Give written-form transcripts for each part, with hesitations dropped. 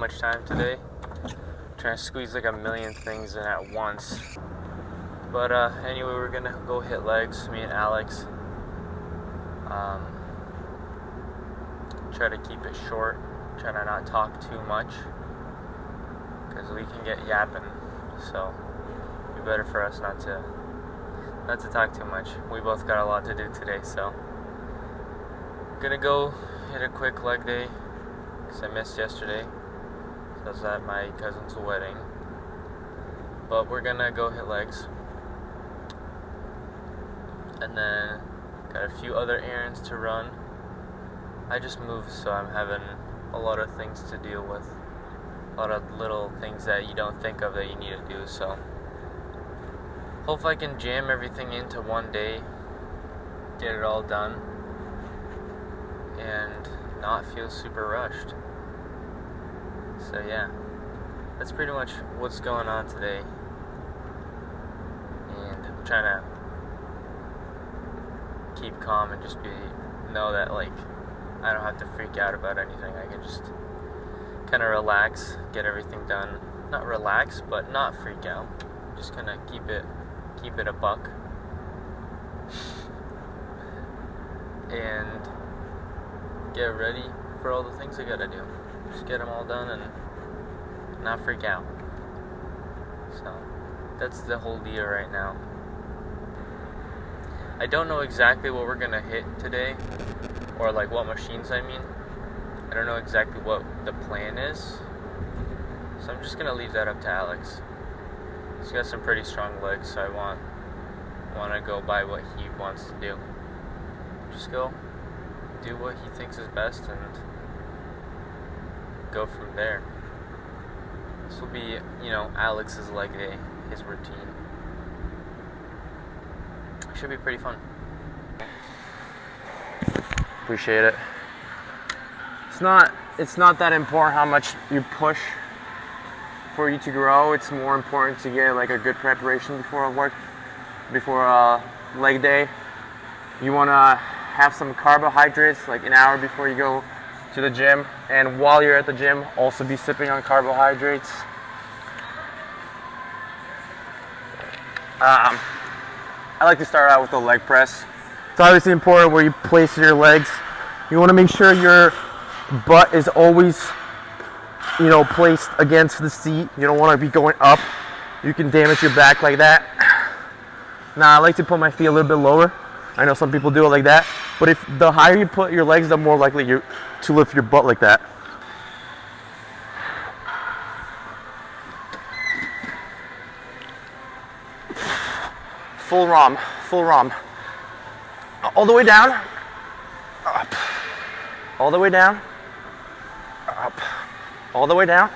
much time today. Trying to squeeze like a million things in at once. But anyway, we're gonna go hit legs, me and Alex. Try to keep it short, try to not talk too much, because we can get yapping, so it'd be better for us not to talk too much. We both got a lot to do today, so gonna go hit a quick leg day, because I missed yesterday, so I was at my cousin's wedding, but we're gonna go hit legs, and then got a few other errands to run. I just moved, so I'm having a lot of things to deal with. A lot of little things that you don't think of that you need to do, so hopefully I can jam everything into one day, get it all done, and not feel super rushed. So yeah, that's pretty much what's going on today. And I'm trying to keep calm and just know that like I don't have to freak out about anything. I can just kind of relax, get everything done. Not relax, but not freak out. Just kind of keep it a buck. And get ready for all the things I gotta do. Just get them all done and not freak out. So that's the whole deal right now. I don't know exactly what we're gonna hit today, or like what machines I mean. I don't know exactly what the plan is, so I'm just gonna leave that up to Alex. He's got some pretty strong legs, so I want to go by what he wants to do. Just go do what he thinks is best and go from there. This will be, Alex's leg day, his routine. Should be pretty fun. Appreciate it. It's not that important how much you push for you to grow. It's more important to get like a good preparation before leg day. You want to have some carbohydrates like an hour before you go to the gym, and while you're at the gym also be sipping on carbohydrates. I like to start out with the leg press. It's obviously important where you place your legs. You want to make sure your butt is always, placed against the seat. You don't want to be going up. You can damage your back like that. Now, I like to put my feet a little bit lower. I know some people do it like that. But if the higher you put your legs, the more likely you to lift your butt like that. Full ROM. All the way down, up. All the way down, up. All the way down,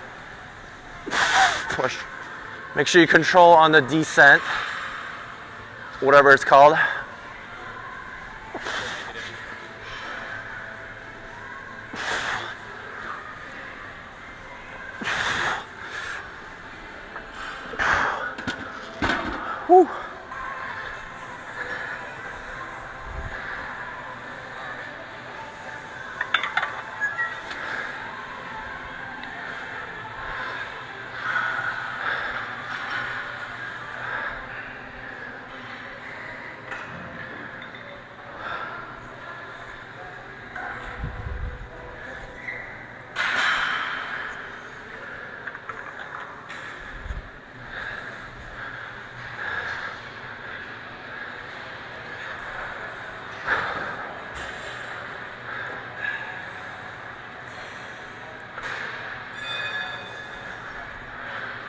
push. Make sure you control on the descent, whatever it's called. Whew.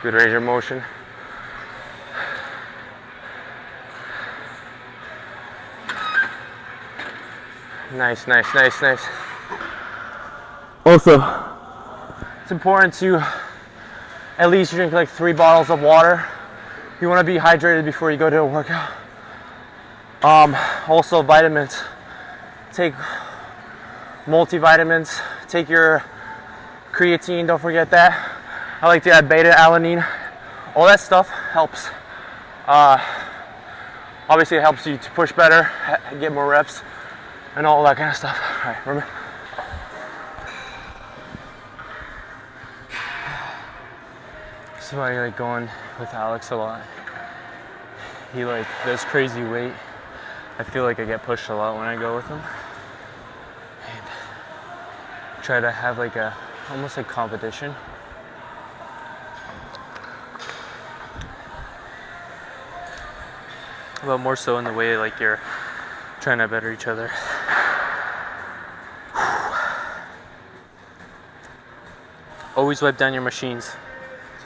Good range of motion. Nice. Also, it's important to at least drink like 3 bottles of water. You want to be hydrated before you go to a workout. Also vitamins. Take multivitamins. Take your creatine, don't forget that. I like to add beta alanine. All that stuff helps. Obviously it helps you to push better, get more reps, and all that kind of stuff. All right, remember. That's why I like going with Alex a lot. He like does crazy weight. I feel like I get pushed a lot when I go with him. And try to have like a almost like competition. But more so in the way like you're trying to better each other. Always wipe down your machines.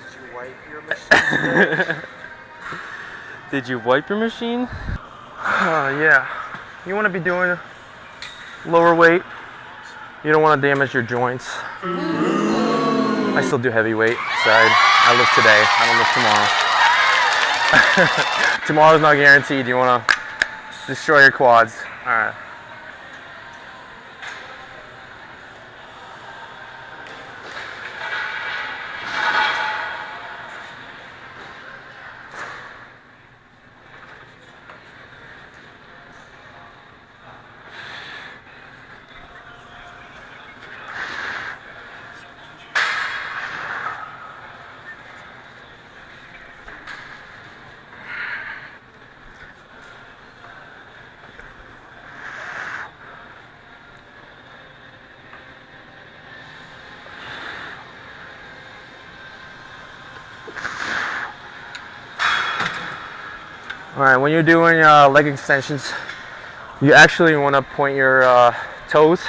Did you wipe your machine? Did you wipe your machine? Yeah. You want to be doing lower weight. You don't want to damage your joints. I still do heavy weight, so I lift today. I don't lift tomorrow. Tomorrow's not guaranteed. You want to destroy your quads. All right. All right, when you're doing leg extensions, you actually want to point your toes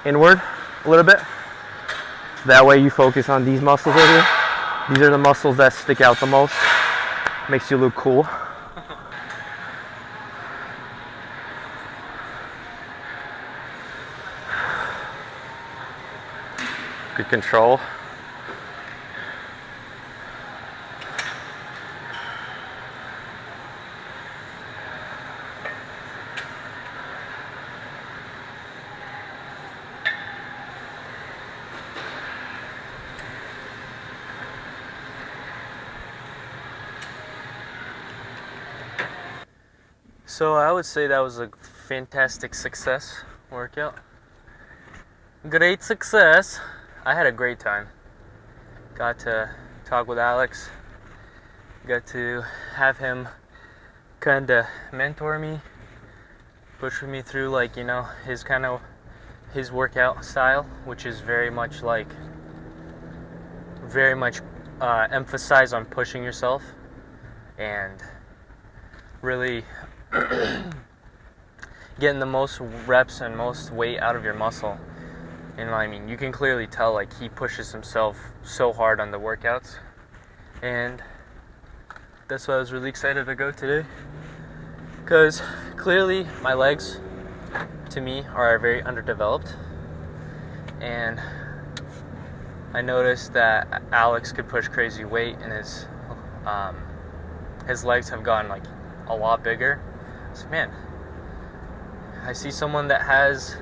inward a little bit. That way you focus on these muscles over here. These are the muscles that stick out the most. Makes you look cool. Good control. So I would say that was a fantastic success workout. Great success. I had a great time. Got to talk with Alex. Got to have him kind of mentor me, push me through like, you know, his workout style, which is very much emphasize on pushing yourself and really getting the most reps and most weight out of your muscle. And I mean, you can clearly tell like he pushes himself so hard on the workouts, and that's why I was really excited to go today, because clearly my legs to me are very underdeveloped, and I noticed that Alex could push crazy weight and his legs have gotten like a lot bigger. So man, I see someone that has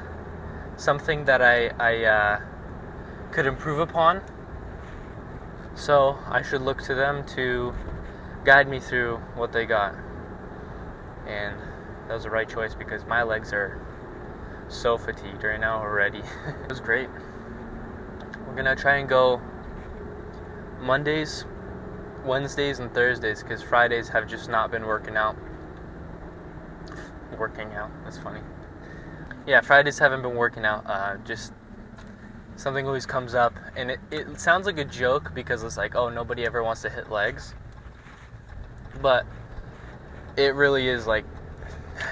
something that I could improve upon, so I should look to them to guide me through what they got. And that was the right choice, because my legs are so fatigued right now already. It was great. We're gonna try and go Mondays, Wednesdays, and Thursdays, because Fridays have just not been working out. That's funny. Yeah, Fridays haven't been working out. Just something always comes up, and it sounds like a joke because it's like, oh, nobody ever wants to hit legs, but it really is like,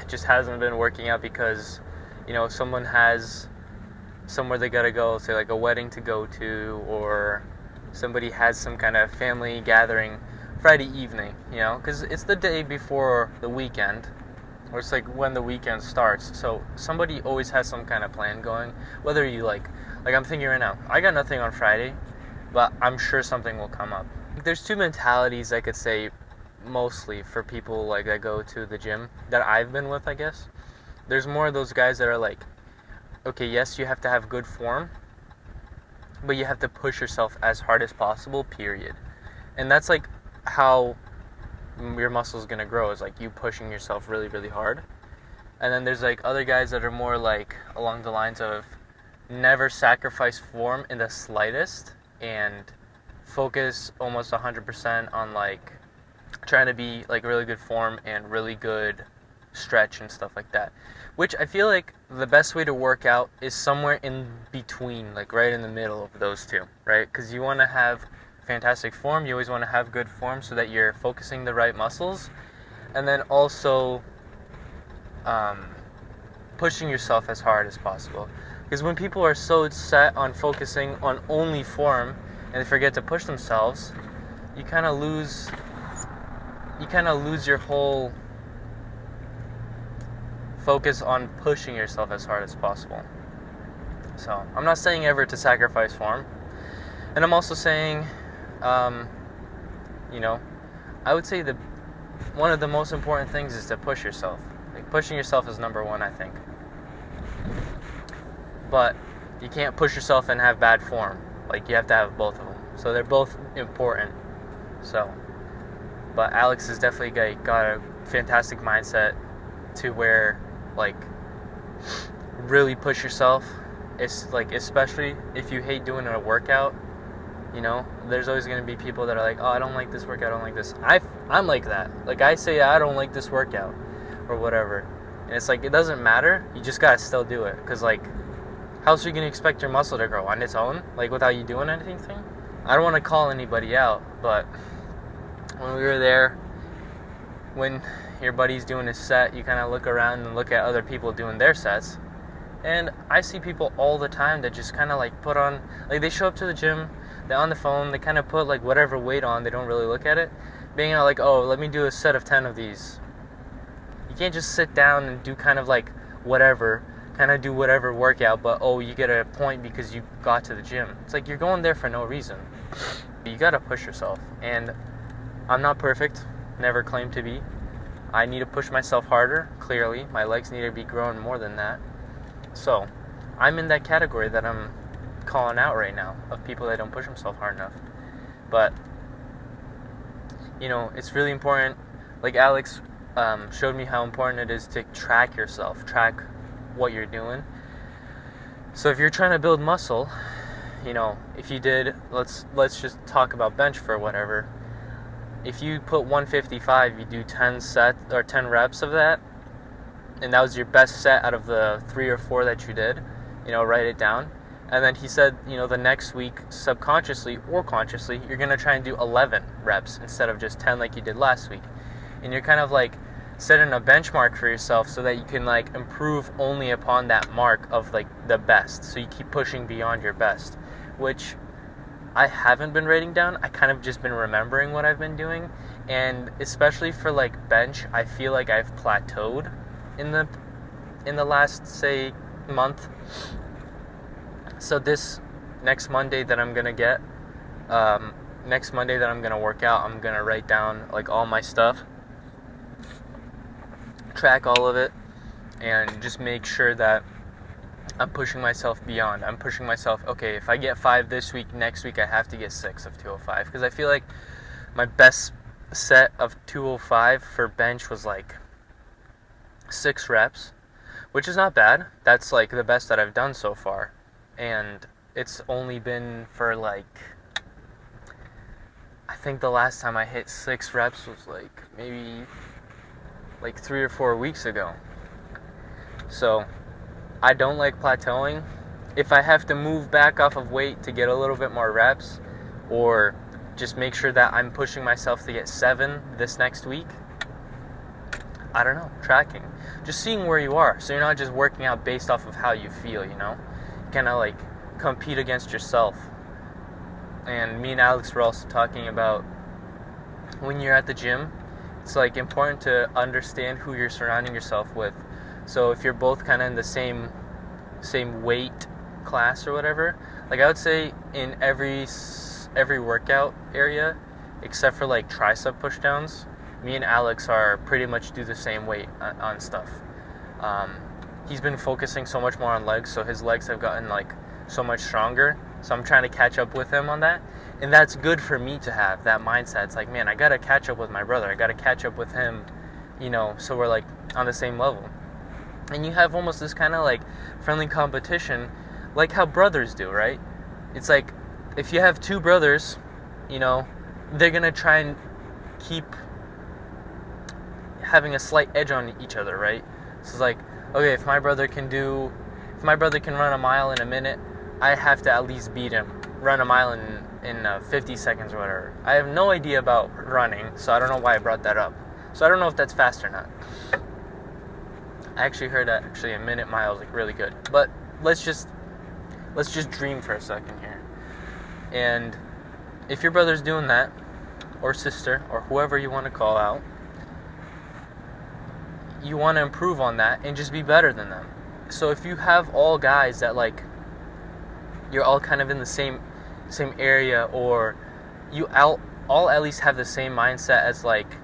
it just hasn't been working out because, you know, someone has somewhere they gotta go, say like a wedding to go to, or somebody has some kind of family gathering Friday evening, you know, because it's the day before the weekend, or it's like when the weekend starts. So somebody always has some kind of plan going, whether you like I'm thinking right now, I got nothing on Friday, but I'm sure something will come up. There's two mentalities I could say mostly for people like that go to the gym that I've been with, I guess. There's more of those guys that are like, okay, yes, you have to have good form, but you have to push yourself as hard as possible, period. And that's like how your muscle's gonna grow, is like you pushing yourself really, really hard. And then there's like other guys that are more like along the lines of never sacrifice form in the slightest and focus almost 100% on like trying to be like really good form and really good stretch and stuff like that, which I feel like the best way to work out is somewhere in between, like right in the middle of those two, right? Because you want to have fantastic form, you always want to have good form so that you're focusing the right muscles, and then also pushing yourself as hard as possible. Because when people are so set on focusing on only form and they forget to push themselves, you kind of lose your whole focus on pushing yourself as hard as possible. So I'm not saying ever to sacrifice form, and I'm also saying, I would say one of the most important things is to push yourself. Like, pushing yourself is number one, I think. But you can't push yourself and have bad form. Like, you have to have both of them. So they're both important. So, but Alex has definitely got a fantastic mindset to where, like, really push yourself. It's like, especially if you hate doing a workout, there's always going to be people that are like, oh, I don't like this workout, I don't like this. I'm like that. Like, I say I don't like this workout or whatever. And it's like, it doesn't matter. You just got to still do it. Because, like, how else are you going to expect your muscle to grow on its own? Like, without you doing anything? I don't want to call anybody out, but when we were there, when your buddy's doing his set, you kind of look around and look at other people doing their sets. And I see people all the time that just kind of like put on, like, they show up to the gym, they're on the phone, they kind of put like whatever weight on, they don't really look at it, being like, oh, let me do a set of 10 of these. You can't just sit down and do kind of like whatever, kind of do whatever workout, but oh, you get a point because you got to the gym. It's like you're going there for no reason. You gotta push yourself. And I'm not perfect, never claimed to be. I need to push myself harder, clearly. My legs need to be growing more than that. So, I'm in that category that I'm calling out right now, of people that don't push themselves hard enough. But, it's really important. Like, Alex showed me how important it is to track yourself, track what you're doing. So if you're trying to build muscle, if you did, let's just talk about bench for whatever. If you put 155, you do 10 reps of that, and that was your best set out of the 3 or 4 that you did, write it down. And then he said, the next week, subconsciously or consciously, you're going to try and do 11 reps instead of just 10 like you did last week. And you're kind of like setting a benchmark for yourself so that you can like improve only upon that mark of like the best. So you keep pushing beyond your best, which I haven't been writing down. I kind of just been remembering what I've been doing. And especially for like bench, I feel like I've plateaued in the last, say, month. So this next Monday that I'm gonna work out, I'm gonna write down like all my stuff, track all of it, and just make sure that I'm pushing myself beyond. I'm pushing myself, okay, if I get 5 this week, next week I have to get 6 of 205, because I feel like my best set of 205 for bench was like 6 reps, which is not bad. That's like the best that I've done so far. And it's only been for like, I think the last time I hit 6 reps was like maybe like 3 or 4 weeks ago. So I don't like plateauing. If I have to move back off of weight to get a little bit more reps, or just make sure that I'm pushing myself to get 7 this next week, I don't know, tracking. Just seeing where you are, so you're not just working out based off of how you feel, kind of like compete against yourself. And me and Alex were also talking about when you're at the gym, it's like important to understand who you're surrounding yourself with. So if you're both kind of in the same weight class or whatever, like I would say in every workout area except for like tricep pushdowns, me and Alex are pretty much do the same weight on stuff. He's been focusing so much more on legs, so his legs have gotten like so much stronger. So I'm trying to catch up with him on that. And that's good for me to have that mindset. It's like, man, I got to catch up with my brother. I got to catch up with him, so we're like on the same level. And you have almost this kind of like friendly competition, like how brothers do, right? It's like if you have 2 brothers, you know, they're going to try and keep having a slight edge on each other, right? So it's like, okay, if my brother can run a mile in a minute, I have to at least beat him, run a mile in 50 seconds or whatever. I have no idea about running, so I don't know why I brought that up. So I don't know if that's fast or not. I actually heard that a minute mile is like really good. But let's just dream for a second here. And if your brother's doing that, or sister, or whoever you want to call out, you want to improve on that and just be better than them. So if you have all guys that like you're all kind of in the same area, or you all at least have the same mindset as like,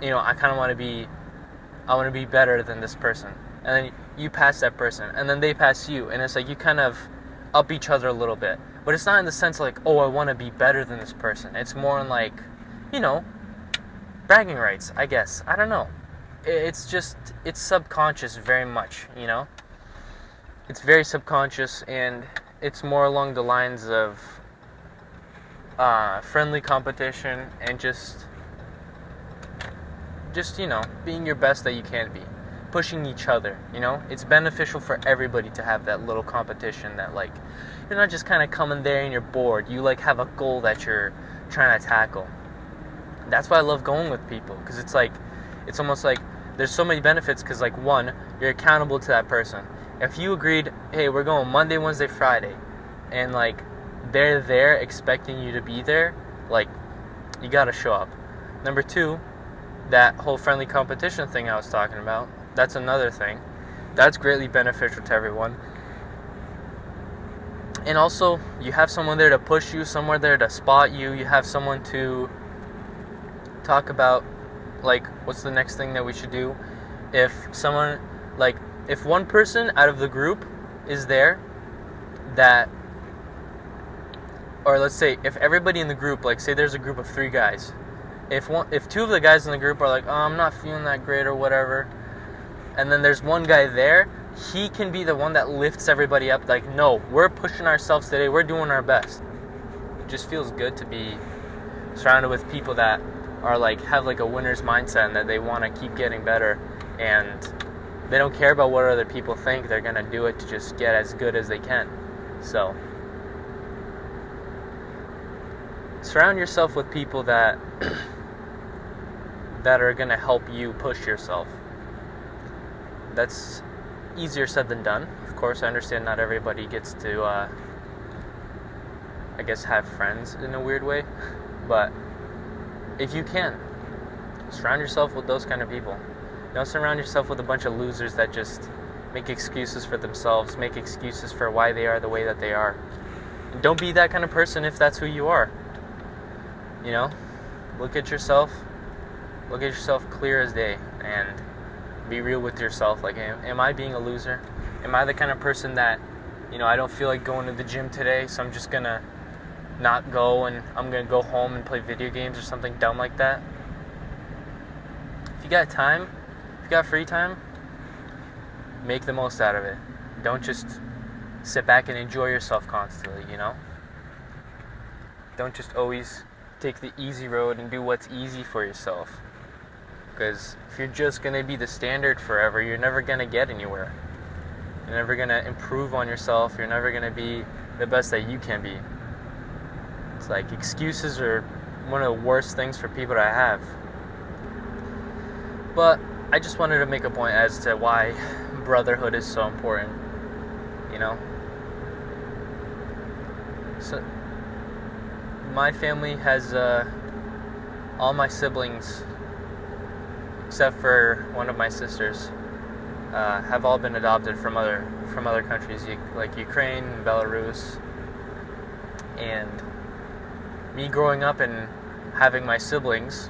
you know, I want to be better than this person, and then you pass that person, and then they pass you, and it's like you kind of up each other a little bit. But it's not in the sense like, oh, I want to be better than this person. It's more in like, you know, bragging rights, I guess. I don't know. It's subconscious very much, you know? It's very subconscious, and it's more along the lines of friendly competition and just, you know, being your best that you can be. Pushing each other, you know? It's beneficial for everybody to have that little competition that, like, you're not just kind of coming there and you're bored. You, like, have a goal that you're trying to tackle. That's why I love going with people, because it's like, it's almost like there's so many benefits, because, like, one, you're accountable to that person. If you agreed, hey, we're going Monday, Wednesday, Friday, and, like, they're there expecting you to be there, like, you gotta show up. Number two, that whole friendly competition thing I was talking about, that's another thing. That's greatly beneficial to everyone. And also, you have someone there to push you, someone there to spot you, you have someone to talk about, like, what's the next thing that we should do. If someone, like, if one person out of the group is there that, or let's say, if everybody in the group, like, say there's a group of 3 guys, if two of the guys in the group are like, oh, I'm not feeling that great or whatever, and then there's one guy there, he can be the one that lifts everybody up, like, no, we're pushing ourselves today, we're doing our best. It just feels good to be surrounded with people that are like, have like a winner's mindset, and that they want to keep getting better, and they don't care about what other people think. They're going to do it to just get as good as they can. So surround yourself with people that are going to help you push yourself. That's easier said than done. Of course, I understand not everybody gets to, I guess, have friends in a weird way. But if you can, surround yourself with those kind of people. Don't surround yourself with a bunch of losers that just make excuses for themselves, make excuses for why they are the way that they are. And don't be that kind of person if that's who you are. You know? Look at yourself clear as day, and be real with yourself. Like, am I being a loser? Am I the kind of person that, you know, I don't feel like going to the gym today, so I'm just gonna not go, and I'm gonna go home and play video games or something dumb like that? If you got time, if you got free time, make the most out of it. Don't just sit back and enjoy yourself constantly, you know? Don't just always take the easy road and do what's easy for yourself. Because if you're just going to be the standard forever, you're never going to get anywhere. You're never going to improve on yourself. You're never going to be the best that you can be. It's like, excuses are one of the worst things for people to have. But I just wanted to make a point as to why brotherhood is so important. You know? So, my family has, all my siblings, except for one of my sisters, have all been adopted from other countries, like Ukraine and Belarus. And me growing up and having my siblings,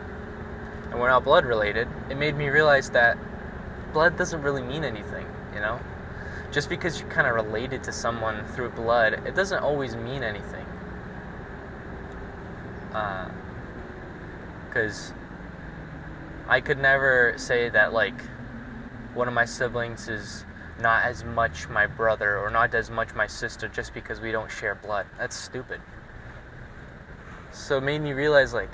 and we're not blood related, it made me realize that blood doesn't really mean anything, you know? Just because you're kind of related to someone through blood, it doesn't always mean anything. Because I could never say that, like, one of my siblings is not as much my brother or not as much my sister just because we don't share blood. That's stupid. So it made me realize, like,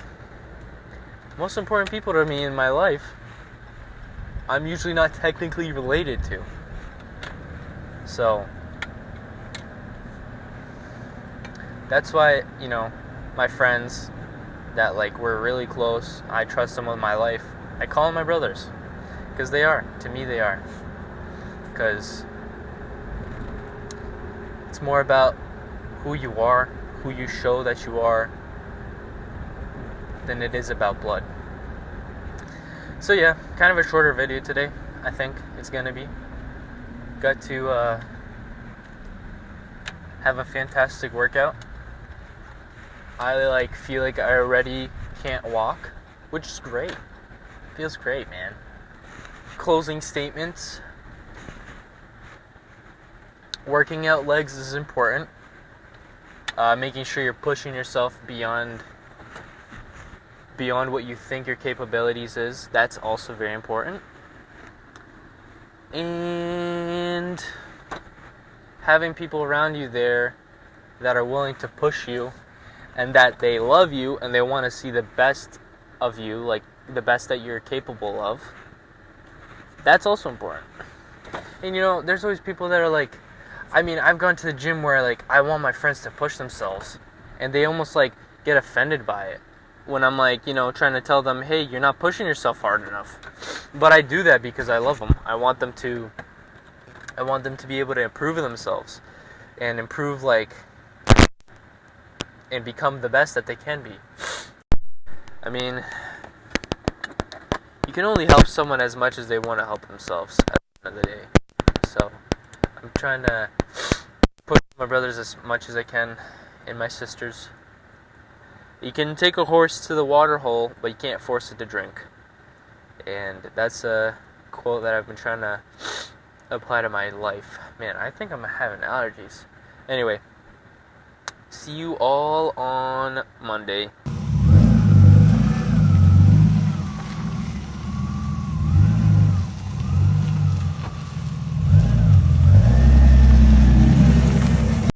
most important people to me in my life, I'm usually not technically related to. So that's why, my friends that, like, we're really close, I trust them with my life, I call them my brothers. Because they are. To me, they are. Because it's more about who you are, who you show that you are, than it is about blood. So yeah, kind of a shorter video today, I think it's gonna be. Got to have a fantastic workout. I feel like I already can't walk, which is great. Feels great, man. Closing statements. Working out legs is important. Making sure you're pushing yourself beyond what you think your capabilities is. That's also very important. And having people around you there that are willing to push you and that they love you and they want to see the best of you, like the best that you're capable of. That's also important. And there's always people that are like, I've gone to the gym where, like, I want my friends to push themselves and they almost, like, get offended by it when I'm, like, trying to tell them, hey, you're not pushing yourself hard enough. But I do that because I love them. I want them to be able to improve themselves and improve, like, and become the best that they can be. You can only help someone as much as they want to help themselves at the end of the day. So I'm trying to push my brothers as much as I can, and my sisters. You can take a horse to the water hole, but you can't force it to drink. And that's a quote that I've been trying to apply to my life. Man, I think I'm having allergies. Anyway, see you all on Monday.